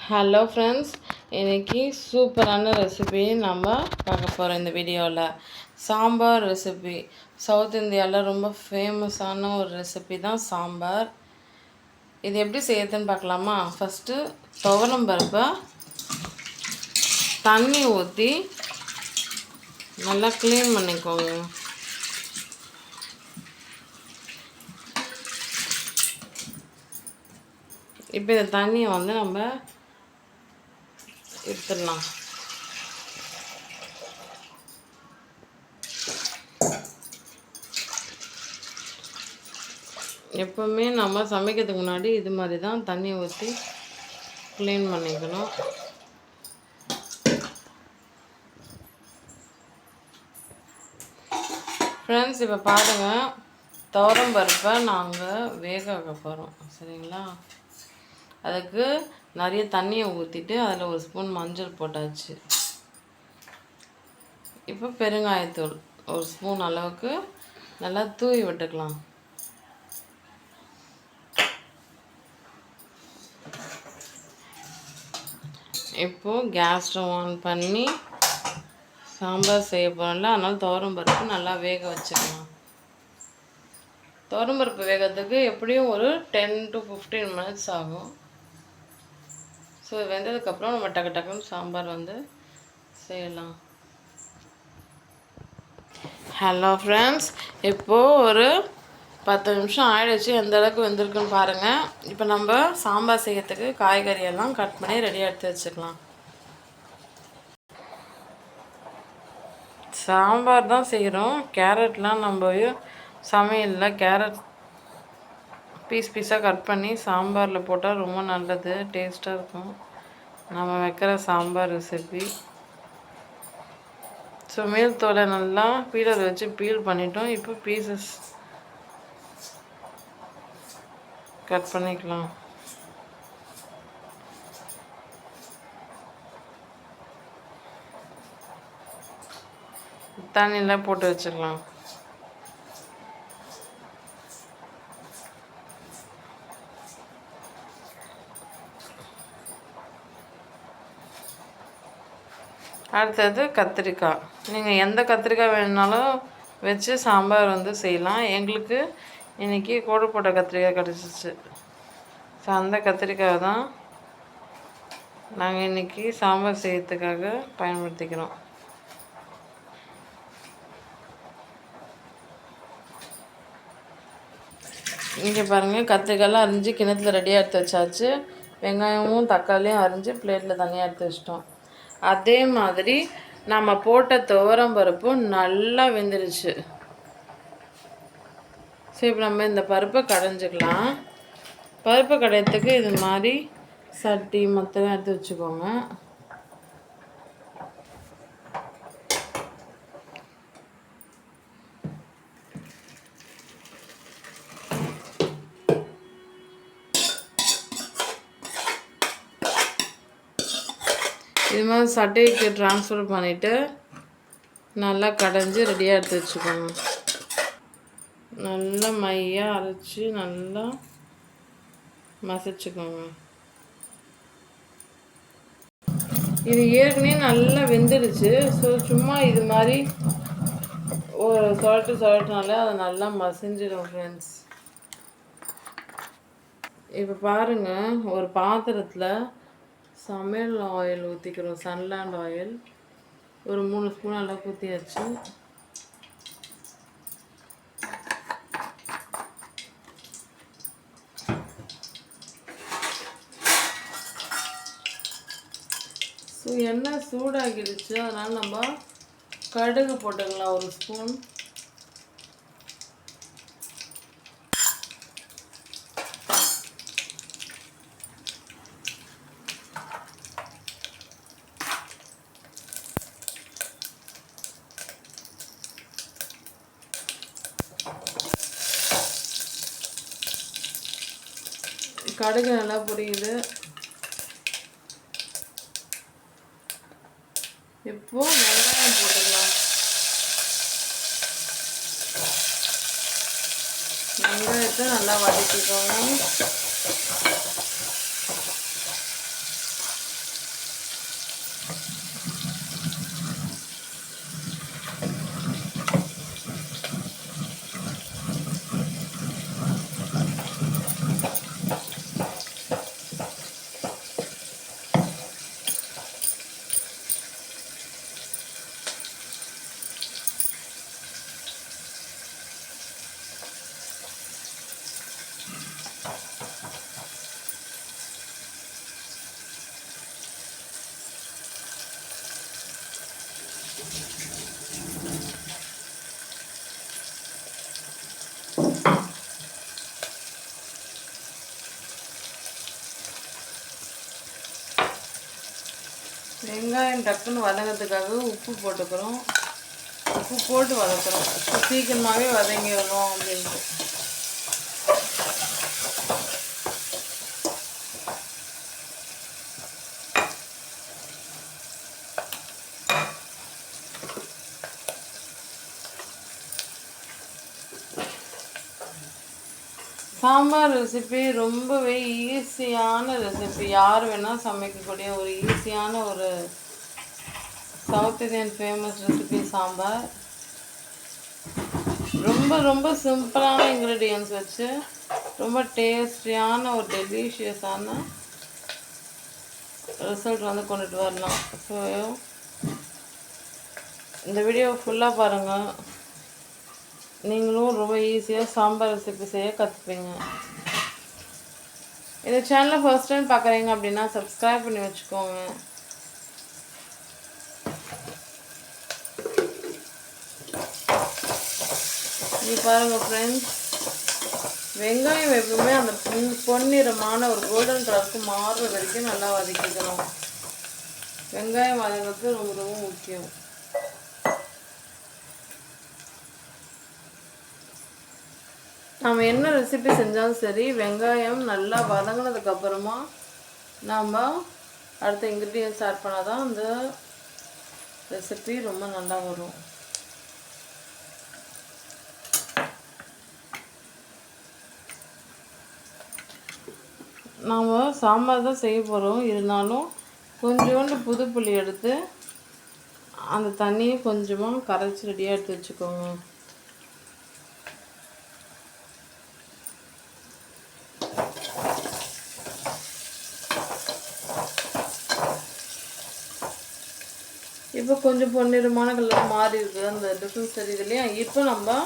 Hello friends, இன்றைக்கி சூப்பரான recipe நம்ம பார்க்க போகிறோம். இந்த வீடியோவில் சாம்பார் ரெசிபி. சவுத் இந்தியாவில் ரொம்ப ஃபேமஸான ஒரு ரெசிபி தான் சாம்பார். இது எப்படி செய்யறதுன்னு பார்க்கலாமா? ஃபஸ்ட்டு துவரம் பருப்பை தண்ணி ஊற்றி நல்லா க்ளீன் பண்ணிக்கோங்க. இப்போ இந்த தண்ணியை நம்ம எடுத்துடலாம். எப்போவுமே நம்ம சமைக்கிறதுக்கு முன்னாடி இது மாதிரி தான் தண்ணி ஊற்றி க்ளீன் பண்ணிக்கணும். ஃப்ரெண்ட்ஸ், இப்போ பாருங்கள், துவரம் பருப்பை நாங்கள் வேக வைக்க போகிறோம். சரிங்களா? அதுக்கு நிறைய தண்ணியை ஊற்றிட்டு அதில் ஒரு ஸ்பூன் மஞ்சள் போட்டாச்சு. இப்போ பெருங்காயத்தூள் ஒரு ஸ்பூன் அளவுக்கு நல்லா தூவி விட்டுக்கலாம். இப்போது கேஸ் ஸ்டவ் ஆன் பண்ணி சாம்பார் செய்ய போகிறோம்ல, அதனால் துவரம் பருப்பு நல்லா வேக வச்சுக்கலாம். துவரம் பருப்பு வேகிறதுக்கு எப்படியும் ஒரு 10 to 15 minutes ஆகும். ஸோ வெந்ததுக்கப்புறம் நம்ம டக்கு டக்குன்னு சாம்பார் செய்யலாம். ஹலோ ஃப்ரெண்ட்ஸ், இப்போது ஒரு 10 நிமிஷம் ஆயிடுச்சு. எந்த அளவுக்கு வெந்திருக்குன்னு பாருங்கள். இப்போ நம்ம சாம்பார் செய்யறதுக்கு காய்கறியெல்லாம் கட் பண்ணி ரெடியாக எடுத்து வச்சுக்கலாம். சாம்பார் தான் செய்கிறோம். கேரட்லாம் நம்ம சமையலில் கேரட் பீஸாக கட் பண்ணி சாம்பாரில் போட்டால் ரொம்ப நல்லது, டேஸ்ட்டாக இருக்கும். நம்ம வைக்கிற சாம்பார் ரெசிபி. ஸோ மேல் தோலை நல்லா பீலர் வச்சு பீல் பண்ணிட்டோம். இப்போ பீசஸ் கட் பண்ணிக்கலாம். தண்ணியில் போட்டு வச்சுக்கலாம். அடுத்தது கத்திரிக்காய். நீங்கள் எந்த கத்திரிக்காய் வேணுனாலும் வச்சு சாம்பார் செய்யலாம். எங்களுக்கு இன்றைக்கி கோடு போட்ட கத்திரிக்காய் கிடச்சிச்சு. ஸோ அந்த கத்திரிக்காய் தான் நாங்கள் இன்றைக்கி சாம்பார் செய்யறதுக்காக பயன்படுத்திக்கிறோம். இங்கே பாருங்கள், கத்திரிக்காயெல்லாம் அரிஞ்சு கிணத்துல ரெடியாக எடுத்து வச்சாச்சு. வெங்காயமும் தக்காளியும் அரிஞ்சு பிளேட்டில் தனியாக எடுத்து வச்சிட்டோம். அதே மாதிரி நம்ம போட்ட துவரம் பருப்பும் நல்லா வெந்துருச்சு. சரி, இப்போ நம்ம இந்த பருப்பை கடைஞ்சிக்கலாம். பருப்பை கடையத்துக்கு இது மாதிரி சட்டி மொத்தம் எடுத்து வச்சுக்கோங்க. இது மாதிரி சட்டைக்கு ட்ரான்ஸ்ஃபர் பண்ணிவிட்டு நல்லா கடைஞ்சி ரெடியாக எடுத்து வச்சுக்கோங்க. நல்லா மையாக அரைச்சி நல்லா மசிச்சுக்கோங்க. இது ஏற்கனவே நல்லா வெந்துடுச்சு. ஸோ சும்மா இது மாதிரி ஒரு சொல்லட்டுனால அதை நல்லா மசிஞ்சிடும் ஃப்ரெண்ட்ஸ். இப்போ பாருங்கள், ஒரு பாத்திரத்தில் சமையல் ஆயில் ஊற்றிக்கிறோம். சன்லாண்ட் ஆயில் ஒரு 3 ஸ்பூன் அளவுக்கு ஊற்றியாச்சு. ஸோ எண்ணெய் சூடாகிடுச்சு, அதனால் நம்ம கடுகு போட்டுக்கலாம் ஒரு ஸ்பூன். கடுகு நல்லா பொரியுது. இப்போ வெங்காயம் போட்டுக்கலாம். வெங்காயத்தை நல்லா வதக்கிக்கோங்க. வெங்காயம் டக்குன்னு வதங்கிறதுக்காக உப்பு போட்டுக்கிறோம். உப்பு போட்டு வதக்குறோம். சீக்கிரமாகவே வதங்கிடணும் அப்படின்ட்டு. சாம்பார் ரெசிபி ரொம்பவே ஈஸியான ரெசிபி. யார் வேணால் சமைக்கக்கூடிய ஒரு ஈஸியான ஒரு south Indian famous recipe sambar. ரொம்ப ரொம்ப சிம்பிளான இன்க்ரீடியன்ஸ் வச்சு ரொம்ப டேஸ்டியான ஒரு டெலிஷியஸான ரிசல்ட் வந்து கொண்டுட்டு வரலாம். ஸோ இந்த வீடியோ ஃபுல்லாக பாருங்கள். நீங்களும் ரொம்ப ஈஸியாக சாம்பார் ரெசிபி செய்ய கற்றுப்பீங்க. இந்த சேனலை ஃபர்ஸ்ட் டைம் பார்க்குறீங்க அப்படின்னா சப்ஸ்கிரைப் பண்ணி வச்சுக்கோங்க. இது பாருங்கள் ஃப்ரெண்ட்ஸ், வெங்காயம் எப்பவுமே அந்த பொன்னிறமான ஒரு கோல்டன் கலருக்கு மாறுற வரைக்கும் நல்லா வதக்கிக்கணும். வெங்காயம் வதங்கிறது ரொம்ப ரொம்ப முக்கியம். நம்ம என்ன ரெசிபி செஞ்சாலும் சரி, வெங்காயம் நல்லா வதங்கினதுக்கப்புறமா நாம் அடுத்த இன்க்ரீடியன்ஸ் ஆட் பண்ணால் தான் அந்த ரெசிபி ரொம்ப நல்லா வரும். நாம் சாம்பார் தான் செய்ய போகிறோம். இருந்தாலும் கொஞ்சோண்டு புது புளி எடுத்து அந்த தண்ணியை கொஞ்சமாக கரைச்சி ரெடியாக எடுத்து வச்சுக்கோங்க. இப்போ கொஞ்சம் பொன்னிறமான கலர் மாறி இருக்குது, அந்த டிஃப்ரென்ஸ் தெரியுது இல்லையா? இப்போ நம்ம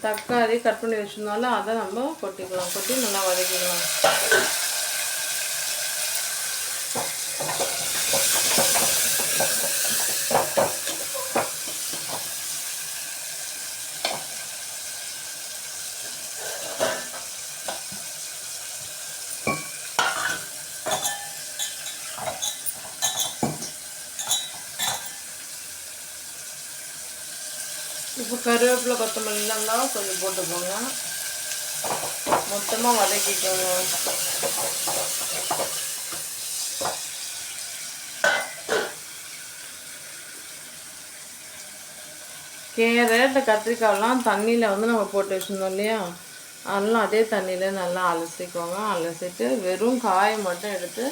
தக்காளி கட் பண்ணி வச்சுருந்தாலும் அதை நம்ம கொட்டிக்கலாம். கொட்டி நல்லா வதக்கிக்கலாம். இப்போ கருவேப்பிலை கொத்தமல்லாம் கொஞ்சம் போட்டுக்கோங்க. மொத்தமாக வதக்கிக்கோங்க. கேரட் கத்திரிக்காயெல்லாம் தண்ணியில் வந்து நம்ம போட்டு வச்சுருந்தோம் இல்லையா? அதெல்லாம் அதே தண்ணியில் நல்லா அலசிக்கோங்க. அலசிட்டு வெறும் காயை மட்டும் எடுத்து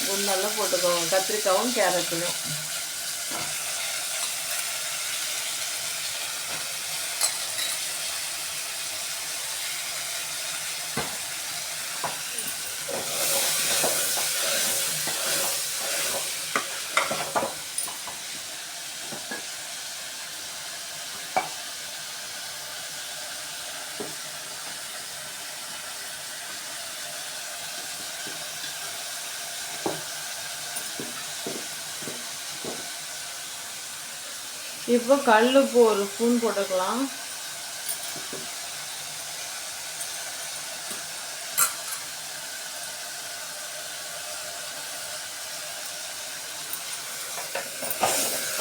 குண்டெல்லாம் போட்டுக்கோங்க. கத்திரிக்காயும் கேரட்டையும் இப்போ கல்லுப்பு ஒரு ஸ்பூன் போட்டுக்கலாம்.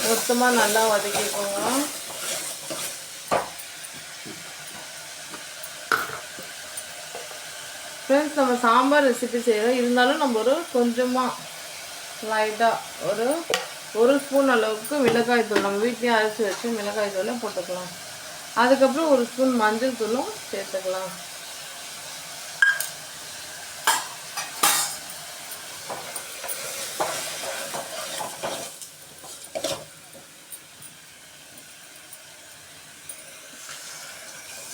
மொத்தமாக நல்லா வதக்கிக்கோங்க. ஃப்ரெண்ட்ஸ், நம்ம சாம்பார் ரெசிபி செய்கிறோம். இருந்தாலும் நம்ம ஒரு கொஞ்சமாக லைட்டாக ஒரு ஸ்பூன் அளவுக்கு மிளகாய் தூள், நம்ம வீட்லேயே அரைச்சி வச்சு மிளகாய் தூளை போட்டுக்கலாம். அதுக்கப்புறம் ஒரு ஸ்பூன் மஞ்சள் தூளும் சேர்த்துக்கலாம்.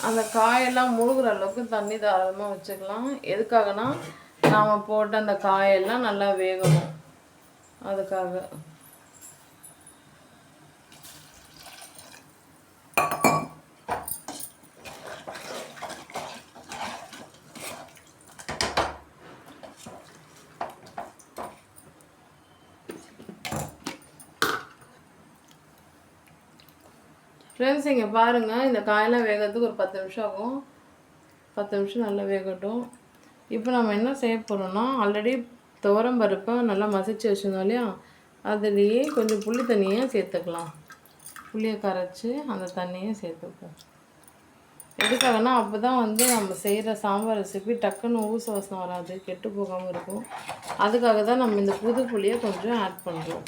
அந்த காயெல்லாம் முழுகிற அளவுக்கு தண்ணி தாராளமாக வச்சுக்கலாம். எதுக்காகனா நாம் போட்ட அந்த காயெல்லாம் நல்லா வேகணும், அதுக்காக. ஃப்ரெண்ட்ஸ், இங்கே பாருங்கள், இந்த காயெல்லாம் வேகிறதுக்கு ஒரு 10 நிமிஷம் ஆகும். 10 நிமிஷம் நல்லா வேகட்டும். இப்போ நம்ம என்ன செய்ய போகிறோம்னா, ஆல்ரெடி துவரம் பருப்பை நல்லா மசிச்சு வச்சுருந்தோம் இல்லையா, அதுலேயே கொஞ்சம் புளி தண்ணியை சேர்த்துக்கலாம். புளியை கரைச்சி அந்த தண்ணியை சேர்த்துப்போம். எதுக்காகனா அப்போ தான் நம்ம செய்கிற சாம்பார் ரெசிபி டக்குன்னு ஊச வாசனை வராது, கெட்டு போகாமல் இருக்கும். அதுக்காக தான் நம்ம இந்த புது புளியை கொஞ்சம் ஆட் பண்ணுறோம்.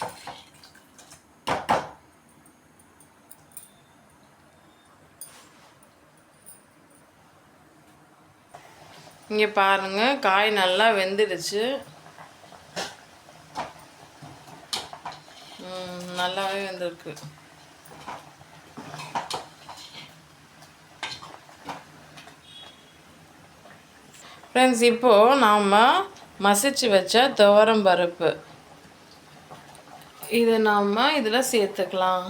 இங்கே பாருங்கள், காய் நல்லா வெந்துடுச்சு. நல்லாவே வெந்திருக்கு. ஃப்ரெண்ட்ஸ், இப்போது நாம் மசிச்சு வச்ச துவரம் பருப்பு இதை நாம் இதில் சேர்த்துக்கலாம்.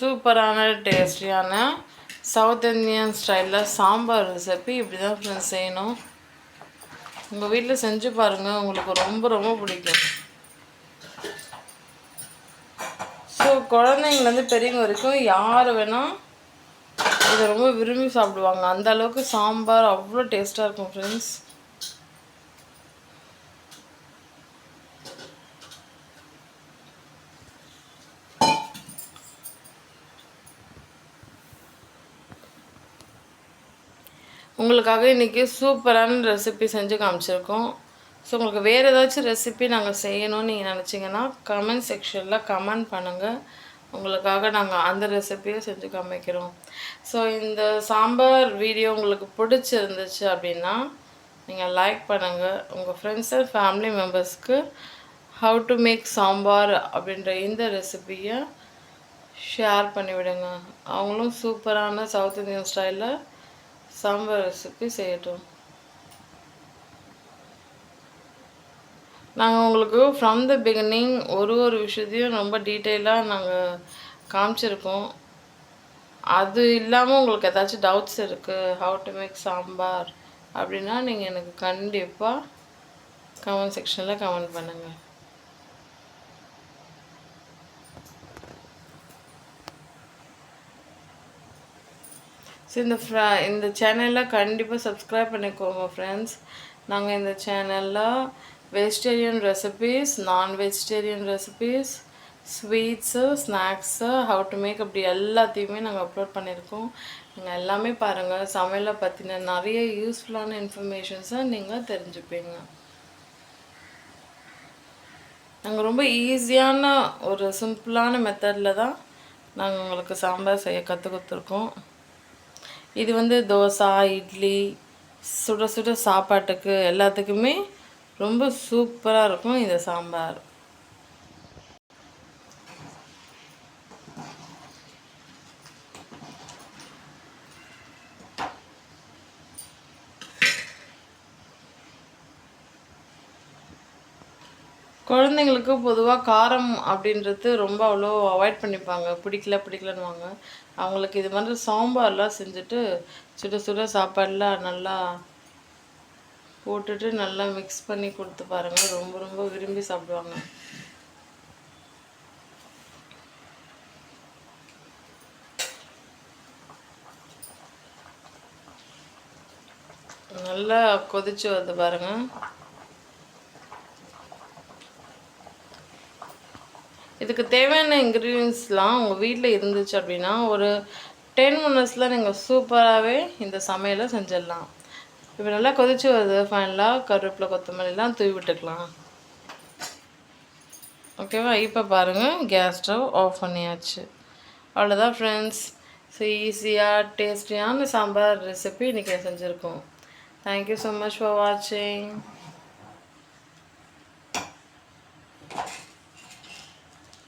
சூப்பரான டேஸ்டியான சவுத் இந்தியன் ஸ்டைலில் சாம்பார் ரெசிபி இப்படி தான் ஃப்ரெண்ட்ஸ் செய்யணும். உங்கள் வீட்டில் செஞ்சு பாருங்கள், உங்களுக்கு ரொம்ப ரொம்ப பிடிக்கும். ஸோ குழந்தைங்கலேருந்து பெரியவங்க வரைக்கும் யார் வேணால் இதை ரொம்ப விரும்பி சாப்பிடுவாங்க. அந்த அளவுக்கு சாம்பார் அவ்வளோ டேஸ்ட்டாக இருக்கும் ஃப்ரெண்ட்ஸ். உங்களுக்காக இன்றைக்கி சூப்பரான ரெசிபி செஞ்சு காமிச்சிருக்கோம். ஸோ உங்களுக்கு வேறு ஏதாச்சும் ரெசிபி நாங்கள் செய்யணும்னு நீங்கள் நினச்சிங்கன்னா கமெண்ட் செக்ஷனில் கமெண்ட் பண்ணுங்கள். உங்களுக்காக நாங்கள் அந்த ரெசிபியை செஞ்சு காமிக்கிறோம். ஸோ இந்த சாம்பார் வீடியோ உங்களுக்கு பிடிச்சிருந்துச்சு அப்படின்னா நீங்கள் லைக் பண்ணுங்கள். உங்கள் ஃப்ரெண்ட்ஸ் அண்ட் ஃபேமிலி மெம்பர்ஸ்க்கு ஹவு டு மேக் சாம்பார் அப்படின்ற இந்த ரெசிபியை ஷேர் பண்ணிவிடுங்க. அவங்களும் சூப்பரான சவுத் இந்தியன் ஸ்டைலில் சாம்பார் ரெசிபி செய்யட்டும். நாங்கள் உங்களுக்கு ஃப்ரம் த பிகினிங் ஒரு விஷயத்தையும் ரொம்ப டீட்டெயிலாக நாங்கள் காமிச்சிருக்கோம். அது இல்லாமல் உங்களுக்கு ஏதாச்சும் டவுட்ஸ் இருக்குது ஹவு டு மேக் சாம்பார் அப்படின்னா நீங்கள் எனக்கு கண்டிப்பாக கமெண்ட் செக்ஷனில் கமெண்ட் பண்ணுங்கள். ஸோ இந்த சேனலில் கண்டிப்பாக சப்ஸ்கிரைப் பண்ணிக்கோங்க ஃப்ரெண்ட்ஸ். நாங்கள் இந்த சேனலில் vegetarian recipes, non vegetarian recipes, sweets, snacks, how to make அப்படி எல்லாத்தையுமே நாங்கள் அப்லோட் பண்ணியிருக்கோம். நீங்கள் எல்லாமே பாருங்கள். சமையலை பற்றின நிறைய யூஸ்ஃபுல்லான இன்ஃபர்மேஷன்ஸை நீங்கள் தெரிஞ்சுப்பீங்க. நாங்கள் ரொம்ப ஈஸியான ஒரு சிம்பிளான மெத்தடில் தான் நாங்கள் உங்களுக்கு சாம்பார் செய்ய கற்றுக் கொடுத்துருக்கோம். இது தோசை, இட்லி, சுட சுட சாப்பாட்டுக்கு எல்லாத்துக்குமே ரொம்ப சூப்பராக இருக்கும் இந்த சாம்பார். குழந்தைங்களுக்கு பொதுவாக காரம் அப்படின்றது ரொம்ப அவ்வளோ அவாய்ட் பண்ணிப்பாங்க. பிடிக்கலன்னுவாங்க. அவங்களுக்கு இது மாதிரி சாம்பார்லாம் செஞ்சுட்டு சுட சுட சாப்பாடெலாம் நல்லா போட்டுட்டு நல்லா மிக்ஸ் பண்ணி கொடுத்து பாருங்கள். ரொம்ப ரொம்ப விரும்பி சாப்பிடுவாங்க. நல்லா கொதிச்சு வருது பாருங்கள். இதுக்கு தேவையான இன்க்ரீடியன்ஸ்லாம் உங்கள் வீட்டில் இருந்துச்சு அப்படின்னா ஒரு 10 மினிட்ஸில் நீங்கள் சூப்பராகவே இந்த சமையலை செஞ்சிடலாம். இப்போ நல்லா கொதிச்சு வருது. ஃபைனலாக கருவேப்பிலை, கொத்தமல்லிலாம் தூவி விட்டுக்கலாம். ஓகேவா? இப்போ பாருங்கள், கேஸ் ஸ்டவ் ஆஃப் பண்ணியாச்சு. அவ்வளோதான் ஃப்ரெண்ட்ஸ். ஸோ ஈஸியாக டேஸ்டியான சாம்பார் ரெசிபி இன்றைக்கி செஞ்சுருக்கோம். தேங்க்யூ ஸோ மச் ஃபார் வாட்சிங்.